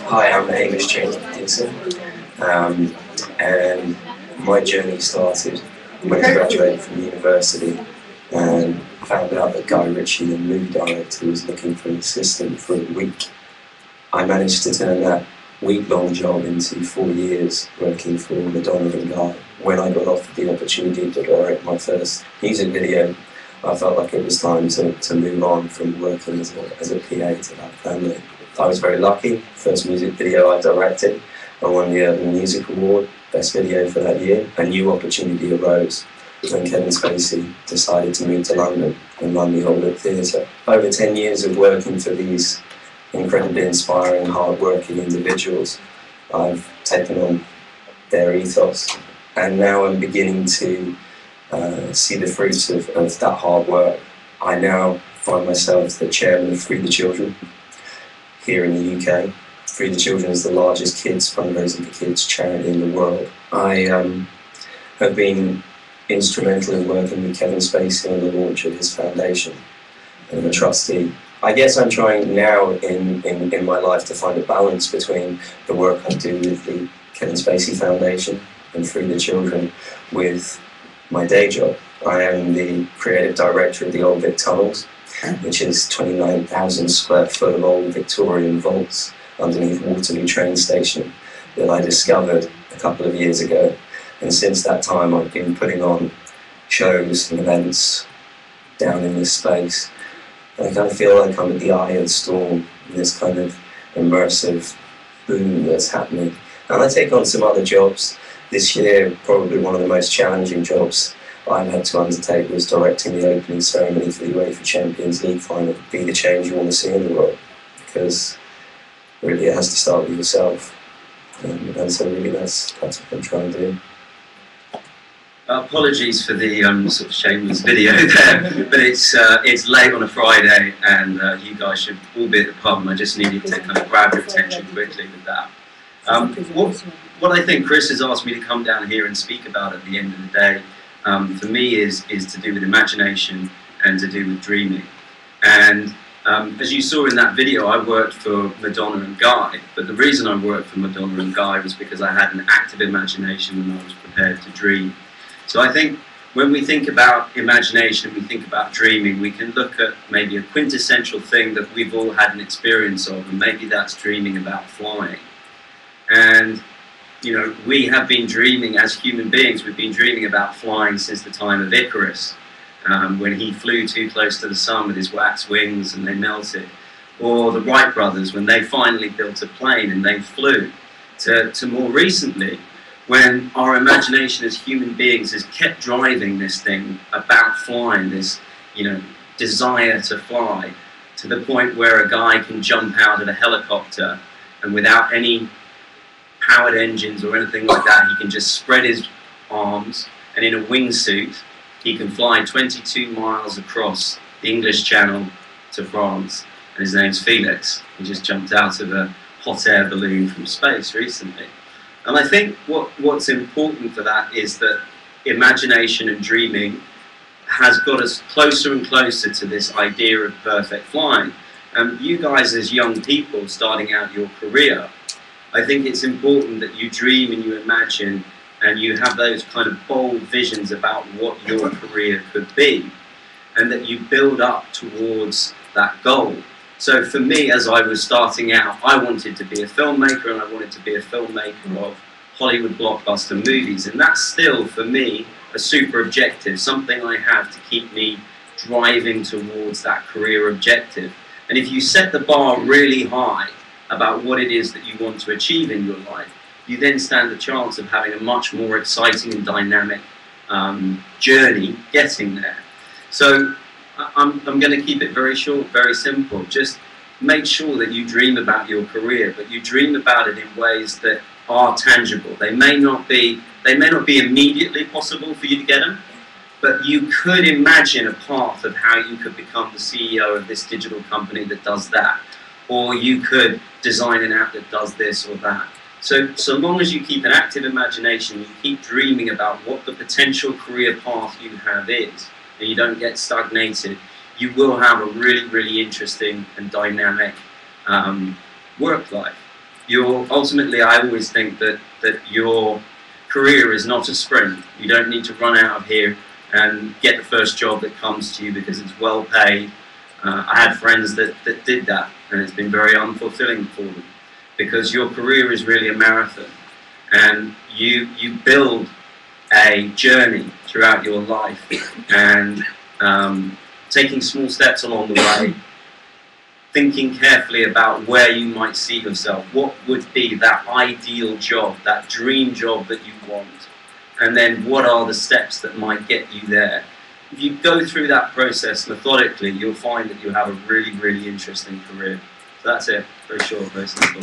Hi, I'm Hamish Jenkinson, and my journey started when I graduated from university and found out that Guy Ritchie, the movie director, was looking for an assistant for a week. I managed to turn that week-long job into 4 years working for Madonna and Guy. When I got offered the opportunity to direct my first music video, I felt like it was time to move on from working as a PA to that family. I was very lucky. First music video I directed, I won the Urban Music Award, Best Video for that year. A new opportunity arose when Kevin Spacey decided to move to London and run the Old Vic Theatre. Over 10 years of working for these incredibly inspiring, hard-working individuals, I've taken on their ethos, and now I'm beginning to see the fruits of that hard work. I now find myself the chairman of Free the Children here in the UK. Free the Children is the largest kids fundraising for kids charity in the world. I have been instrumental in working with Kevin Spacey on the launch of his foundation, and I'm a trustee. I guess I'm trying now in my life to find a balance between the work I do with the Kevin Spacey Foundation and Free the Children with my day job. I am the creative director of the Old Vic Tunnels, which is 29,000 square foot of old Victorian vaults underneath Waterloo train station that I discovered a couple of years ago. And since that time I've been putting on shows and events down in this space. And I kind of feel like I'm at the eye of the storm in this kind of immersive boom that's happening. And I take on some other jobs. This year, probably one of the most challenging jobs I've had to undertake was directing the opening ceremony for the UEFA Champions League final. Be the change you want to see in the world, because really it has to start with yourself. And so really that's what I'm trying to do. Apologies for the sort of shameless video there, but it's late on a Friday, and you guys should all be at the pub, and I just needed to kind of grab your attention quickly with that. What I think Chris has asked me to come down here and speak about at the end of the day, for me is to do with imagination and to do with dreaming. And as you saw in that video, I worked for Madonna and Guy, but the reason I worked for Madonna and Guy was because I had an active imagination and I was prepared to dream. So I think when we think about imagination, we think about dreaming, we can look at maybe a quintessential thing that we've all had an experience of, and maybe that's dreaming about flying. And you know, we have been dreaming as human beings, we've been dreaming about flying since the time of Icarus, when he flew too close to the sun with his wax wings and they melted. Or the Wright brothers, when they finally built a plane and they flew. To more recently, when our imagination as human beings has kept driving this thing about flying, this, you know, desire to fly, to the point where a guy can jump out of a helicopter and without any powered engines or anything like that, he can just spread his arms, and in a wingsuit he can fly 22 miles across the English Channel to France, and his name's Felix. He just jumped out of a hot air balloon from space recently. And I think what's important for that is that imagination and dreaming has got us closer and closer to this idea of perfect flying. You guys as young people starting out your career, I think it's important that you dream and you imagine and you have those kind of bold visions about what your career could be, and that you build up towards that goal. So for me, as I was starting out, I wanted to be a filmmaker, and I wanted to be a filmmaker of Hollywood blockbuster movies, and that's still, for me, a super objective, something I have to keep me driving towards that career objective. And if you set the bar really high about what it is that you want to achieve in your life, you then stand a chance of having a much more exciting and dynamic journey getting there. So I'm going to keep it very short, very simple. Just make sure that you dream about your career, but you dream about it in ways that are tangible. They may not be immediately possible for you to get them, but you could imagine a path of how you could become the CEO of this digital company that does that, or you could design an app that does this or that. So long as you keep an active imagination, you keep dreaming about what the potential career path you have is, and you don't get stagnated, you will have a really, really interesting and dynamic work life. Ultimately, I always think that your career is not a sprint. You don't need to run out of here and get the first job that comes to you because it's well paid. I had friends that did that, and it's been very unfulfilling for them, because your career is really a marathon, and you build a journey throughout your life, and taking small steps along the way, thinking carefully about where you might see yourself, what would be that ideal job, that dream job that you want, and then what are the steps that might get you there. If you go through that process methodically, you'll find that you'll have a really, really interesting career. So that's it. Very short, very simple.